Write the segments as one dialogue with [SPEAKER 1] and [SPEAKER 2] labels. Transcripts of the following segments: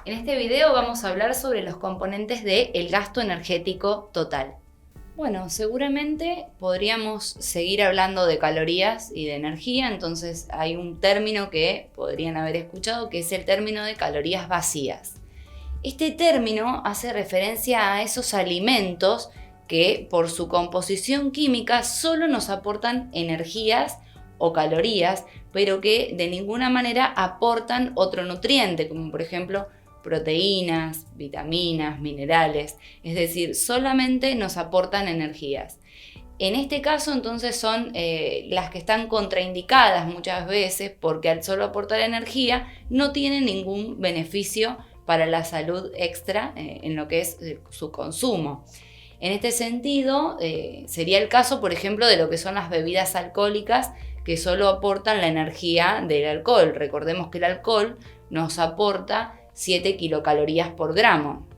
[SPEAKER 1] En este video vamos a hablar sobre los componentes del gasto energético total. Bueno, seguramente podríamos seguir hablando de calorías y de energía, entonces hay un término que podrían haber escuchado que es el término de calorías vacías. Este término hace referencia a esos alimentos que por su composición química solo nos aportan energías o calorías, pero que de ninguna manera aportan otro nutriente, como por ejemplo proteínas, vitaminas, minerales, es decir, solamente nos aportan energías. En este caso entonces son las que están contraindicadas muchas veces porque al solo aportar energía no tienen ningún beneficio para la salud extra en lo que es su consumo. En este sentido sería el caso, por ejemplo, de lo que son las bebidas alcohólicas que solo aportan la energía del alcohol. Recordemos que el alcohol nos aporta 7 kilocalorías por gramo.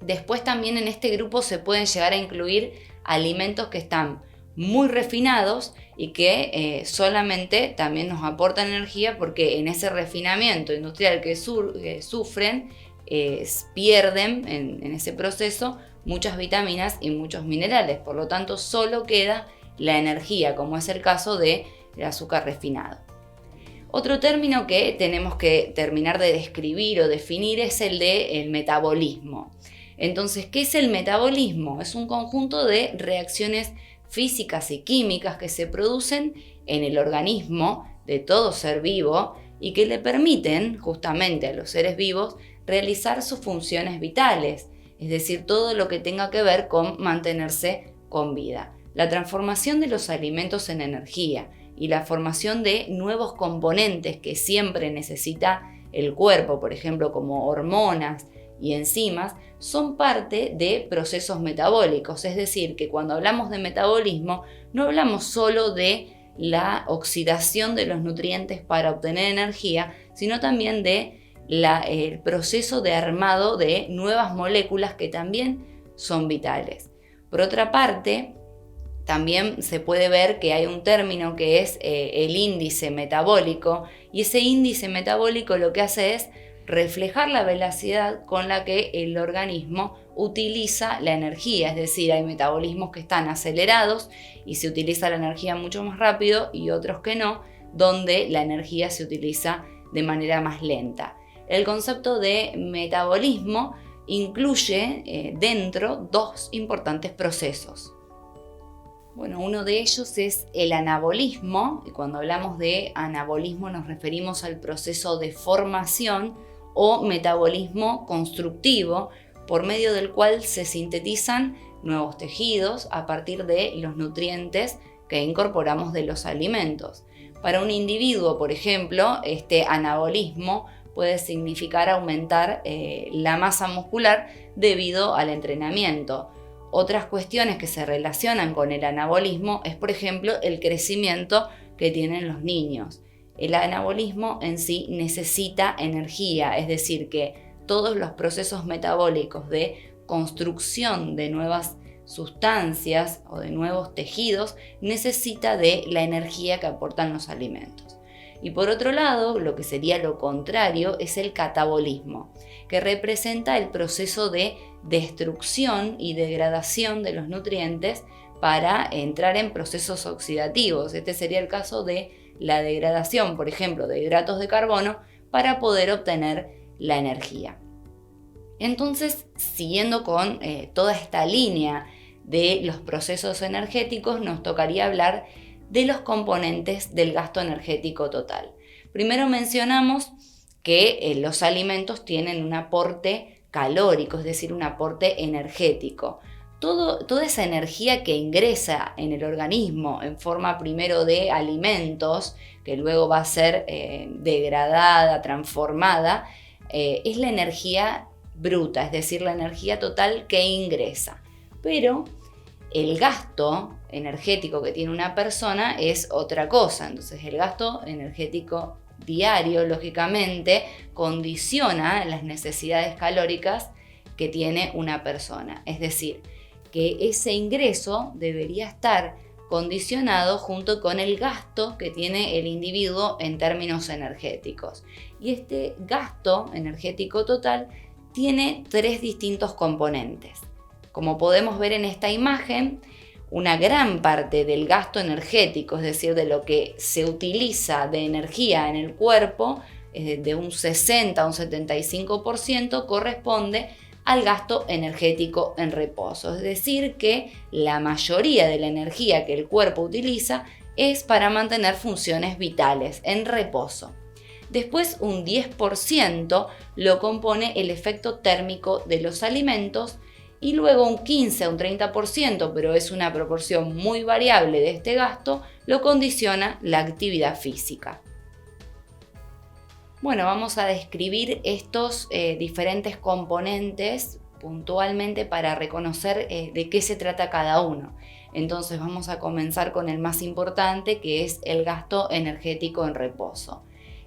[SPEAKER 1] Después también en este grupo se pueden llegar a incluir alimentos que están muy refinados y que solamente también nos aportan energía porque en ese refinamiento industrial que sufren pierden en ese proceso muchas vitaminas y muchos minerales. Por lo tanto, solo queda la energía, como es el caso del azúcar refinado. Otro término que tenemos que terminar de describir o definir es el del metabolismo. Entonces, ¿qué es el metabolismo? Es un conjunto de reacciones físicas y químicas que se producen en el organismo de todo ser vivo y que le permiten justamente a los seres vivos realizar sus funciones vitales, es decir, todo lo que tenga que ver con mantenerse con vida. La transformación de los alimentos en energía y la formación de nuevos componentes que siempre necesita el cuerpo, por ejemplo, como hormonas y enzimas, son parte de procesos metabólicos. Es decir, que cuando hablamos de metabolismo, no hablamos solo de la oxidación de los nutrientes para obtener energía, sino también de el proceso de armado de nuevas moléculas que también son vitales. Por otra parte, también se puede ver que hay un término que es el índice metabólico, y ese índice metabólico lo que hace es reflejar la velocidad con la que el organismo utiliza la energía, es decir, hay metabolismos que están acelerados y se utiliza la energía mucho más rápido y otros que no, donde la energía se utiliza de manera más lenta. El concepto de metabolismo incluye dentro dos importantes procesos. Bueno, uno de ellos es el anabolismo, y cuando hablamos de anabolismo nos referimos al proceso de formación o metabolismo constructivo, por medio del cual se sintetizan nuevos tejidos a partir de los nutrientes que incorporamos de los alimentos. Para un individuo, por ejemplo, este anabolismo puede significar aumentar la masa muscular debido al entrenamiento. Otras cuestiones que se relacionan con el anabolismo es, por ejemplo, el crecimiento que tienen los niños. El anabolismo en sí necesita energía, es decir, que todos los procesos metabólicos de construcción de nuevas sustancias o de nuevos tejidos necesita de la energía que aportan los alimentos. Y por otro lado, lo que sería lo contrario es el catabolismo, que representa el proceso de destrucción y degradación de los nutrientes para entrar en procesos oxidativos. Este sería el caso de la degradación, por ejemplo, de hidratos de carbono para poder obtener la energía. Entonces, siguiendo con toda esta línea de los procesos energéticos, nos tocaría hablar de los componentes del gasto energético total. Primero mencionamos que los alimentos tienen un aporte calórico, es decir, un aporte energético. Toda esa energía que ingresa en el organismo en forma primero de alimentos, que luego va a ser degradada, transformada, es la energía bruta, es decir, la energía total que ingresa. Pero el gasto energético que tiene una persona es otra cosa. Entonces, el gasto energético diario, lógicamente, condiciona las necesidades calóricas que tiene una persona. Es decir, que ese ingreso debería estar condicionado junto con el gasto que tiene el individuo en términos energéticos. Y este gasto energético total tiene 3 distintos componentes. Como podemos ver en esta imagen, una gran parte del gasto energético, es decir, de lo que se utiliza de energía en el cuerpo, de un 60 a un 75%, corresponde al gasto energético en reposo. Es decir, que la mayoría de la energía que el cuerpo utiliza es para mantener funciones vitales en reposo. Después, un 10% lo compone el efecto térmico de los alimentos y luego un 15 a un 30%, pero es una proporción muy variable de este gasto, lo condiciona la actividad física. Bueno, vamos a describir estos diferentes componentes puntualmente para reconocer de qué se trata cada uno. Entonces vamos a comenzar con el más importante, que es el gasto energético en reposo,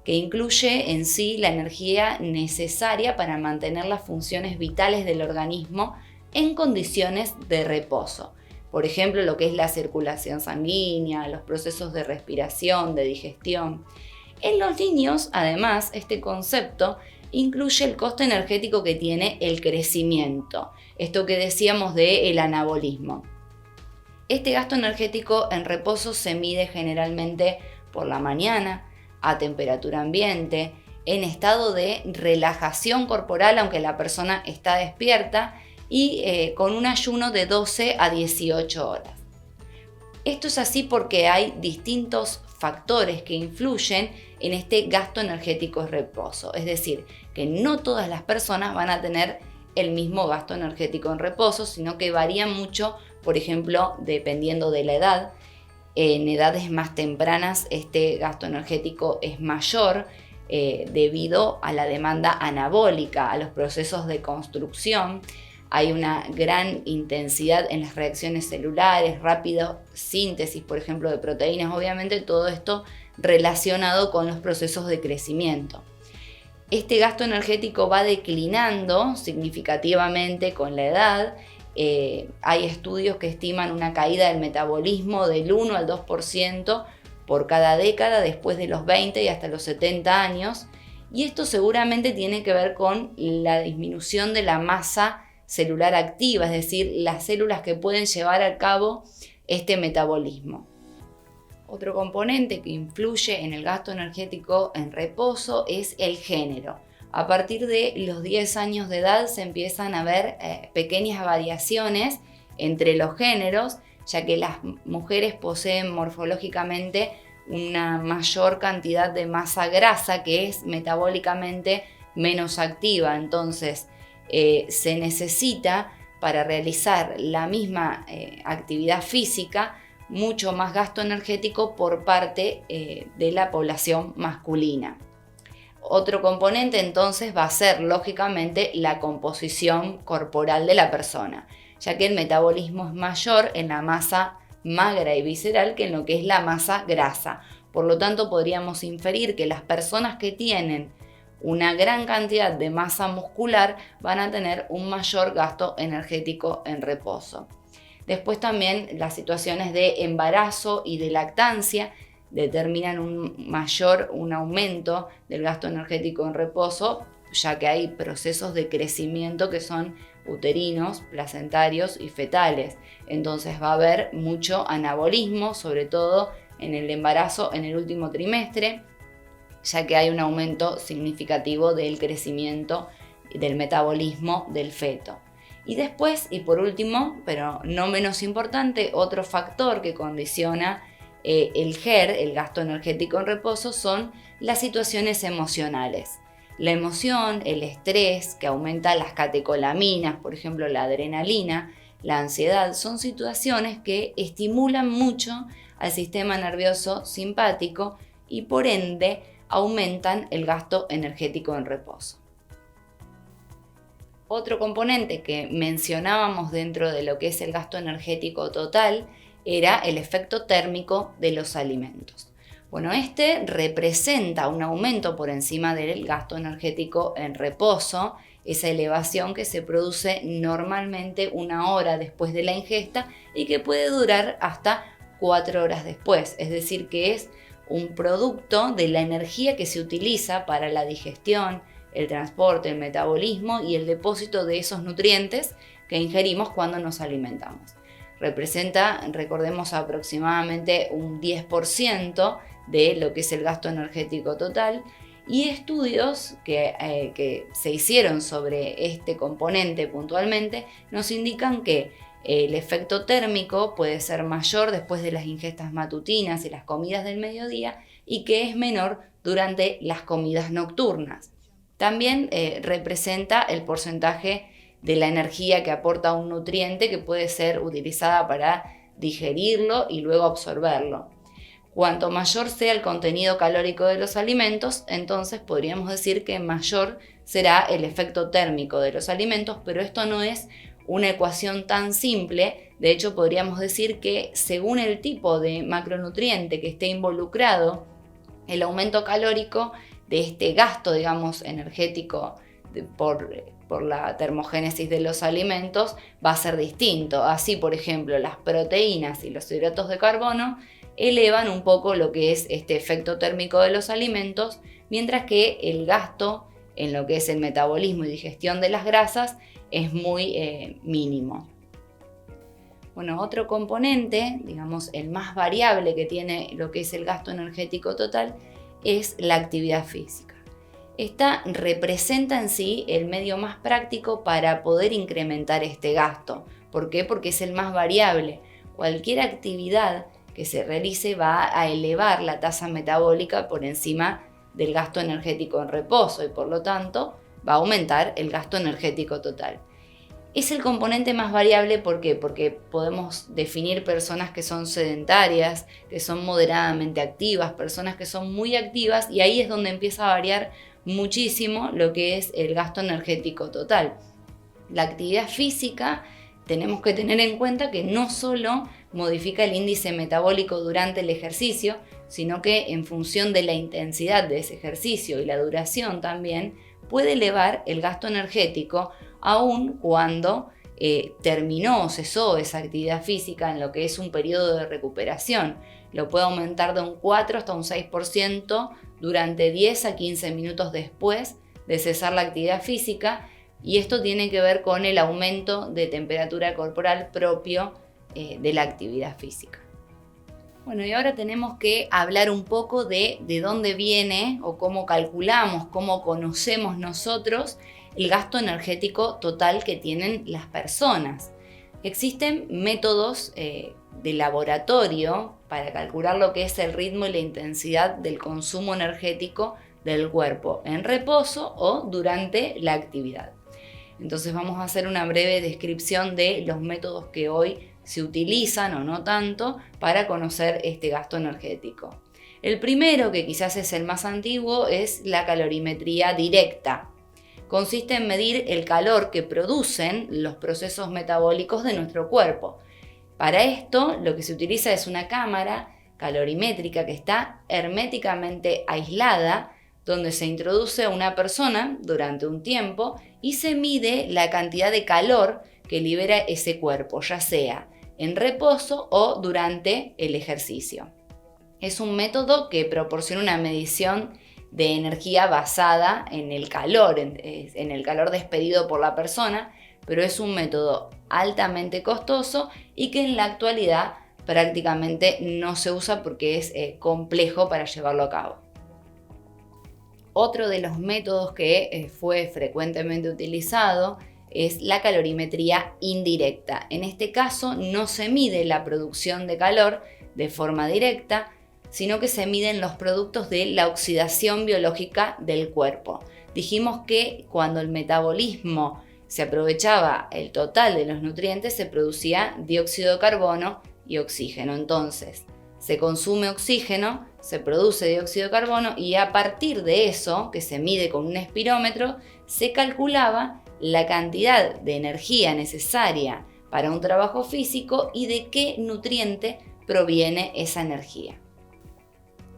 [SPEAKER 1] que incluye en sí la energía necesaria para mantener las funciones vitales del organismo en condiciones de reposo. Por ejemplo, lo que es la circulación sanguínea, los procesos de respiración, de digestión. En los niños, además, este concepto incluye el coste energético que tiene el crecimiento, esto que decíamos del anabolismo. Este gasto energético en reposo se mide generalmente por la mañana, a temperatura ambiente, en estado de relajación corporal, aunque la persona está despierta, y con un ayuno de 12 a 18 horas. Esto es así porque hay distintos factores que influyen en este gasto energético en reposo. Es decir, que no todas las personas van a tener el mismo gasto energético en reposo, sino que varían mucho, por ejemplo, dependiendo de la edad. En edades más tempranas este gasto energético es mayor debido a la demanda anabólica, a los procesos de construcción. Hay una gran intensidad en las reacciones celulares, rápida síntesis, por ejemplo, de proteínas, obviamente todo esto relacionado con los procesos de crecimiento. Este gasto energético va declinando significativamente con la edad. Hay estudios que estiman una caída del metabolismo del 1 al 2% por cada década después de los 20 y hasta los 70 años. Y esto seguramente tiene que ver con la disminución de la masa celular activa, es decir, las células que pueden llevar a cabo este metabolismo. Otro componente que influye en el gasto energético en reposo es el género. A partir de los 10 años de edad se empiezan a ver pequeñas variaciones entre los géneros, ya que las mujeres poseen morfológicamente una mayor cantidad de masa grasa que es metabólicamente menos activa. Entonces, se necesita para realizar la misma actividad física mucho más gasto energético por parte de la población masculina. Otro componente entonces va a ser lógicamente la composición corporal de la persona, ya que el metabolismo es mayor en la masa magra y visceral que en lo que es la masa grasa. Por lo tanto, podríamos inferir que las personas que tienen una gran cantidad de masa muscular van a tener un mayor gasto energético en reposo. Después también las situaciones de embarazo y de lactancia determinan un aumento del gasto energético en reposo, ya que hay procesos de crecimiento que son uterinos, placentarios y fetales. Entonces va a haber mucho anabolismo, sobre todo en el embarazo en el último trimestre, ya que hay un aumento significativo del crecimiento y del metabolismo del feto. Y después, y por último, pero no menos importante, otro factor que condiciona el GER, el gasto energético en reposo, son las situaciones emocionales. La emoción, el estrés, que aumenta las catecolaminas, por ejemplo la adrenalina, la ansiedad, son situaciones que estimulan mucho al sistema nervioso simpático y por ende aumentan el gasto energético en reposo. Otro componente que mencionábamos dentro de lo que es el gasto energético total era el efecto térmico de los alimentos. Bueno, este representa un aumento por encima del gasto energético en reposo, esa elevación que se produce normalmente 1 hora después de la ingesta y que puede durar hasta 4 horas después, es decir que es un producto de la energía que se utiliza para la digestión, el transporte, el metabolismo y el depósito de esos nutrientes que ingerimos cuando nos alimentamos. Representa, recordemos, aproximadamente un 10% de lo que es el gasto energético total, y estudios que se hicieron sobre este componente puntualmente nos indican que el efecto térmico puede ser mayor después de las ingestas matutinas y las comidas del mediodía y que es menor durante las comidas nocturnas. También representa el porcentaje de la energía que aporta un nutriente que puede ser utilizada para digerirlo y luego absorberlo. Cuanto mayor sea el contenido calórico de los alimentos, entonces podríamos decir que mayor será el efecto térmico de los alimentos, pero esto no es una ecuación tan simple. De hecho, podríamos decir que según el tipo de macronutriente que esté involucrado, el aumento calórico de este gasto, digamos, energético por la termogénesis de los alimentos va a ser distinto. Así, por ejemplo, las proteínas y los hidratos de carbono elevan un poco lo que es este efecto térmico de los alimentos, mientras que el gasto en lo que es el metabolismo y digestión de las grasas es muy mínimo. Bueno, otro componente, digamos el más variable que tiene lo que es el gasto energético total, es la actividad física. Esta representa en sí el medio más práctico para poder incrementar este gasto. ¿Por qué? Porque es el más variable. Cualquier actividad que se realice va a elevar la tasa metabólica por encima del gasto energético en reposo y por lo tanto va a aumentar el gasto energético total. Es el componente más variable, ¿por qué? Porque podemos definir personas que son sedentarias, que son moderadamente activas, personas que son muy activas, y ahí es donde empieza a variar muchísimo lo que es el gasto energético total. La actividad física, tenemos que tener en cuenta que no solo modifica el índice metabólico durante el ejercicio, sino que en función de la intensidad de ese ejercicio y la duración también puede elevar el gasto energético aun cuando terminó o cesó esa actividad física en lo que es un periodo de recuperación. Lo puede aumentar de un 4 hasta un 6% durante 10 a 15 minutos después de cesar la actividad física, y esto tiene que ver con el aumento de temperatura corporal propio de la actividad física. Bueno, y ahora tenemos que hablar un poco de dónde viene o cómo calculamos, cómo conocemos nosotros el gasto energético total que tienen las personas. Existen métodos de laboratorio para calcular lo que es el ritmo y la intensidad del consumo energético del cuerpo en reposo o durante la actividad. Entonces vamos a hacer una breve descripción de los métodos que hoy se utilizan o no tanto para conocer este gasto energético. El primero, que quizás es el más antiguo, es la calorimetría directa. Consiste en medir el calor que producen los procesos metabólicos de nuestro cuerpo. Para esto, lo que se utiliza es una cámara calorimétrica que está herméticamente aislada, donde se introduce a una persona durante un tiempo y se mide la cantidad de calor que libera ese cuerpo, ya sea en reposo o durante el ejercicio. Es un método que proporciona una medición de energía basada en el calor, en el calor despedido por la persona, pero es un método altamente costoso y que en la actualidad prácticamente no se usa porque es complejo para llevarlo a cabo. Otro de los métodos que fue frecuentemente utilizado es la calorimetría indirecta. En este caso no se mide la producción de calor de forma directa, sino que se miden los productos de la oxidación biológica del cuerpo. Dijimos que cuando el metabolismo se aprovechaba el total de los nutrientes, se producía dióxido de carbono y oxígeno. Entonces, se consume oxígeno, se produce dióxido de carbono y a partir de eso, que se mide con un espirómetro, se calculaba la cantidad de energía necesaria para un trabajo físico y de qué nutriente proviene esa energía.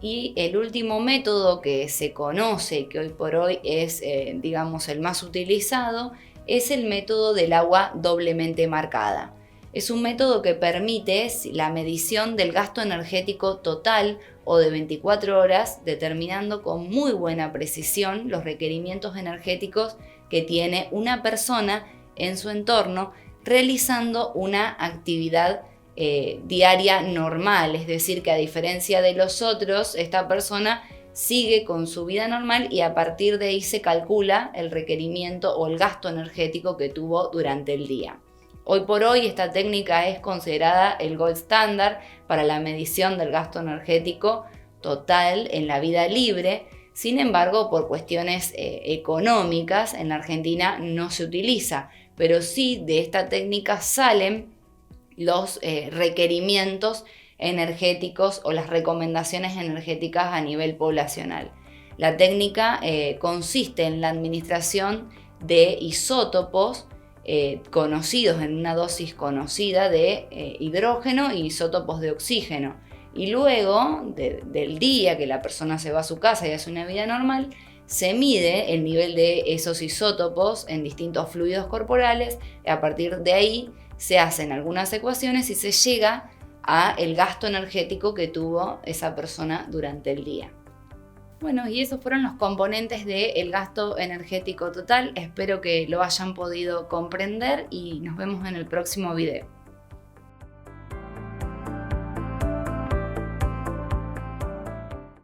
[SPEAKER 1] Y el último método que se conoce y que hoy por hoy es, digamos, el más utilizado, es el método del agua doblemente marcada. Es un método que permite la medición del gasto energético total o de 24 horas, determinando con muy buena precisión los requerimientos energéticos que tiene una persona en su entorno realizando una actividad diaria normal. Es decir, que a diferencia de los otros, esta persona sigue con su vida normal y a partir de ahí se calcula el requerimiento o el gasto energético que tuvo durante el día. Hoy por hoy esta técnica es considerada el gold standard para la medición del gasto energético total en la vida libre. Sin embargo, por cuestiones económicas en la Argentina no se utiliza, pero sí de esta técnica salen los requerimientos energéticos o las recomendaciones energéticas a nivel poblacional. La técnica consiste en la administración de isótopos conocidos en una dosis conocida de hidrógeno y isótopos de oxígeno. Y luego del día que la persona se va a su casa y hace una vida normal, se mide el nivel de esos isótopos en distintos fluidos corporales y a partir de ahí se hacen algunas ecuaciones y se llega a el gasto energético que tuvo esa persona durante el día. Bueno, y esos fueron los componentes del gasto energético total. Espero que lo hayan podido comprender y nos vemos en el próximo video.